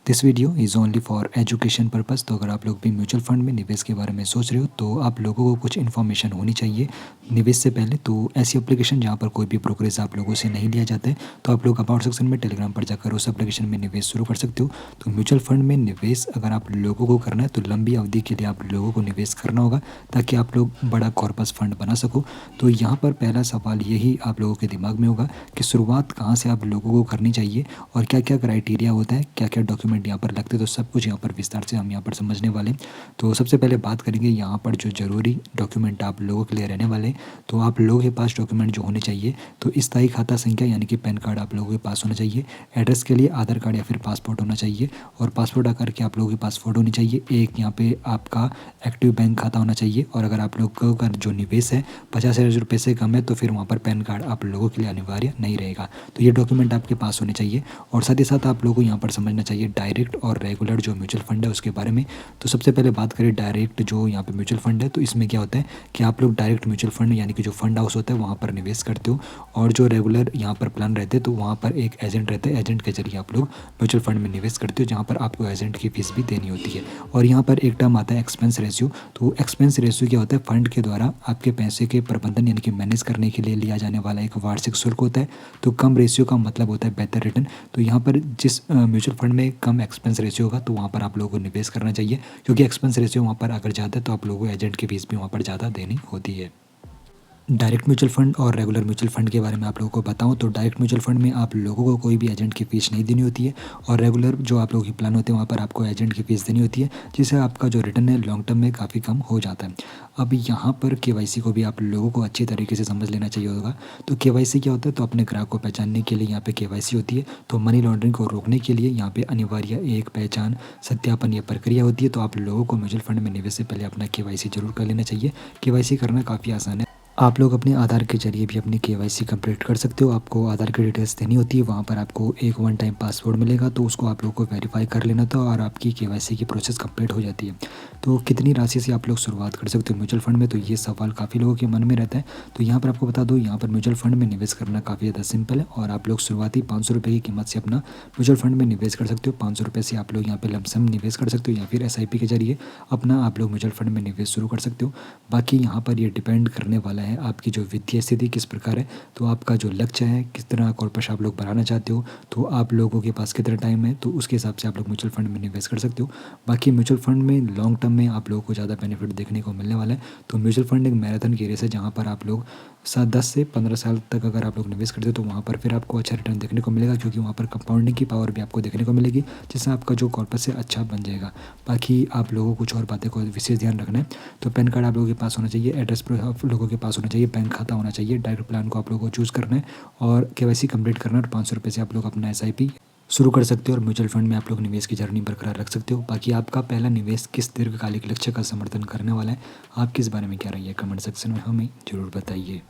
This video is only for education purpose. तो अगर आप लोग भी म्यूचुअल फंड में निवेश के बारे में सोच रहे हो तो आप लोगों को कुछ इन्फॉर्मेशन होनी चाहिए निवेश से पहले। तो ऐसी एप्लीकेशन जहाँ पर कोई भी ब्रोकरेज आप लोगों से नहीं लिया जाता है, तो आप लोग अबाउट सेक्शन में टेलीग्राम पर जाकर उस एप्लीकेशन में निवेश शुरू कर सकते हो। तो म्यूचुअल फंड में निवेश अगर आप लोगों को करना है तो लंबी अवधि के लिए आप लोगों को निवेश करना होगा ताकि आप लोग बड़ा कॉर्पस फंड बना सको। तो यहाँ पर पहला सवाल यही आप लोगों के दिमाग में होगा कि शुरुआत कहाँ से आप लोगों को करनी चाहिए और क्या क्या क्राइटेरिया होता है, क्या क्या डॉक्यूमेंट यहाँ पर लगते हैं। तो सब कुछ यहाँ पर विस्तार से हम यहाँ पर समझने वाले हैं। तो सबसे पहले बात करेंगे यहाँ पर जो ज़रूरी डॉक्यूमेंट आप लोगों के लिए रहने वाले हैं। तो आप लोगों के पास डॉक्यूमेंट जो होने चाहिए, तो स्थायी खाता संख्या यानी कि पैन कार्ड आप लोगों के पास होना चाहिए। एड्रेस के लिए आधार कार्ड या फिर पासपोर्ट होना चाहिए और पासपोर्ट आकार के आप लोगों के पास फ़ोटो होनी चाहिए। एक यहाँ पे आपका एक्टिव बैंक खाता होना चाहिए और अगर आप लोगों का जो निवेश है 50,000 रुपये से कम है तो फिर वहाँ पर पैन कार्ड आप लोगों के लिए अनिवार्य नहीं रहेगा। तो ये डॉक्यूमेंट आपके पास होने चाहिए और साथ ही साथ आप लोगों को यहाँ पर समझना चाहिए डायरेक्ट और रेगुलर जो म्यूचुअल फंड है उसके बारे में। तो सबसे पहले बात करें डायरेक्ट जो यहाँ पे म्यूचुअल फंड है, तो इसमें क्या होता है कि आप लोग डायरेक्ट म्यूचुअल फंड यानी कि जो फंड हाउस होता है वहाँ पर निवेश करते हो और जो रेगुलर यहाँ पर प्लान रहते हैं तो वहाँ पर एक एजेंट रहता है, एजेंट के जरिए आप लोग म्यूचुअल फंड में निवेश करते हो जहाँ पर आपको एजेंट की फीस भी देनी होती है। और यहाँ पर एक टर्म आता है एक्सपेंस रेशियो। तो एक्सपेंस रेशियो क्या होता है, फंड के द्वारा आपके पैसे के प्रबंधन यानी कि मैनेज करने के लिए लिया जाने वाला एक वार्षिक शुल्क होता है। तो कम रेशियो का मतलब होता है बेहतर रिटर्न। तो यहाँ पर जिस म्यूचुअल फंड में कम एक्सपेंस रेशियो होगा तो वहाँ पर आप लोगों को निवेश करना चाहिए, क्योंकि एक्सपेंस रेशियो वहाँ पर अगर ज़्यादा है तो आप लोगों को एजेंट की फीस भी वहाँ पर ज़्यादा देनी होती है। डायरेक्ट म्यूचुअल फंड और रेगुलर म्यूचुअल फंड के बारे में आप लोगों को बताऊं तो डायरेक्ट म्यूचुअल फंड में आप लोगों को कोई भी एजेंट की फ़ीस नहीं देनी होती है और रेगुलर जो आप लोगों के प्लान होते हैं वहाँ पर आपको एजेंट की फ़ीस देनी होती है, जिससे आपका जो रिटर्न है लॉन्ग टर्म में काफ़ी कम हो जाता है। अब यहाँ पर केवाईसी को भी आप लोगों को अच्छी तरीके से समझ लेना चाहिए होगा। तो केवाईसी क्या होता है, तो अपने ग्राहक को पहचानने के लिए यहाँ पे केवाईसी होती है। तो मनी लॉन्ड्रिंग को रोकने के लिए यहाँ पे अनिवार्य एक पहचान सत्यापन ये प्रक्रिया होती है। तो आप लोगों को म्यूचुअल फंड में निवेश से पहले अपना केवाईसी जरूर कर लेना चाहिए। केवाईसी करना काफ़ी आसान है। आप लोग अपने आधार के जरिए भी अपनी केवाईसी कंप्लीट कर सकते हो। आपको आधार की डिटेल्स देनी होती है, वहाँ पर आपको एक वन टाइम पासवर्ड मिलेगा तो उसको आप लोग को वेरीफाई कर लेना था और आपकी केवाईसी की प्रोसेस कंप्लीट हो जाती है। तो कितनी राशि से आप लोग शुरुआत कर सकते हो म्यूचुअल फंड में, तो ये सवाल काफ़ी लोगों के मन में रहता है। तो यहाँ पर आपको बता दूँ, यहाँ पर म्यूचुअल फंड में निवेश करना काफ़ी ज़्यादा सिंपल है और आप लोग शुरुआती 500 रुपये की कीमत से अपना म्यूचुअल फंड में निवेश कर सकते हो। 500 रुपये से आप लोग यहाँ पे लमसम निवेश कर सकते हो या फिर SIP के जरिए अपना आप लोग म्यूचुअल फंड में निवेश शुरू कर सकते हो। बाकी यहाँ पर ये डिपेंड करने वाला है आपकी जो वित्तीय स्थिति किस प्रकार है, तो आपका जो लक्ष्य है किस तरह कॉर्पस आप लोग बढ़ाना चाहते हो, तो आप लोगों के पास कितना टाइम है, तो उसके हिसाब से आप लोग म्यूचुअल फंड में निवेश कर सकते हो। बाकी म्यूचुअल फंड में लॉन्ग टर्म में आप लोगों को ज़्यादा बेनिफिट देखने को मिलने वाला है। तो म्यूचुअल फंड एक मैराथन की रेस है जहाँ पर आप लोग 10 से 15 साल तक अगर आप लोग निवेश करते हो तो वहाँ पर फिर आपको अच्छा रिटर्न देखने को मिलेगा, क्योंकि वहाँ पर कंपाउंडिंग की पावर भी आपको देखने को मिलेगी, जिससे आपका जो कॉर्पस है अच्छा बन जाएगा। बाकी आप लोगों को कुछ और बातें को विशेष ध्यान रखना है। तो पैन कार्ड आप लोगों के पास होना चाहिए, एड्रेस प्रूफ आप लोगों के पास होना चाहिए, बैंक खाता होना चाहिए, डायरेक्ट प्लान को आप लोगों को चूज़ करना है और केवाईसी कंप्लीट करना है और 500 रुपये से आप लोग अपना SIP शुरू कर सकते हो और म्यूचुअल फंड में आप लोग निवेश की जर्नी बरकरार रख सकते हो। बाकी आपका पहला निवेश किस दीर्घकालिक लक्ष्य का समर्थन करने वाला है, आपकी इस बारे में क्या राय है, कमेंट सेक्शन में हमें ज़रूर बताइए।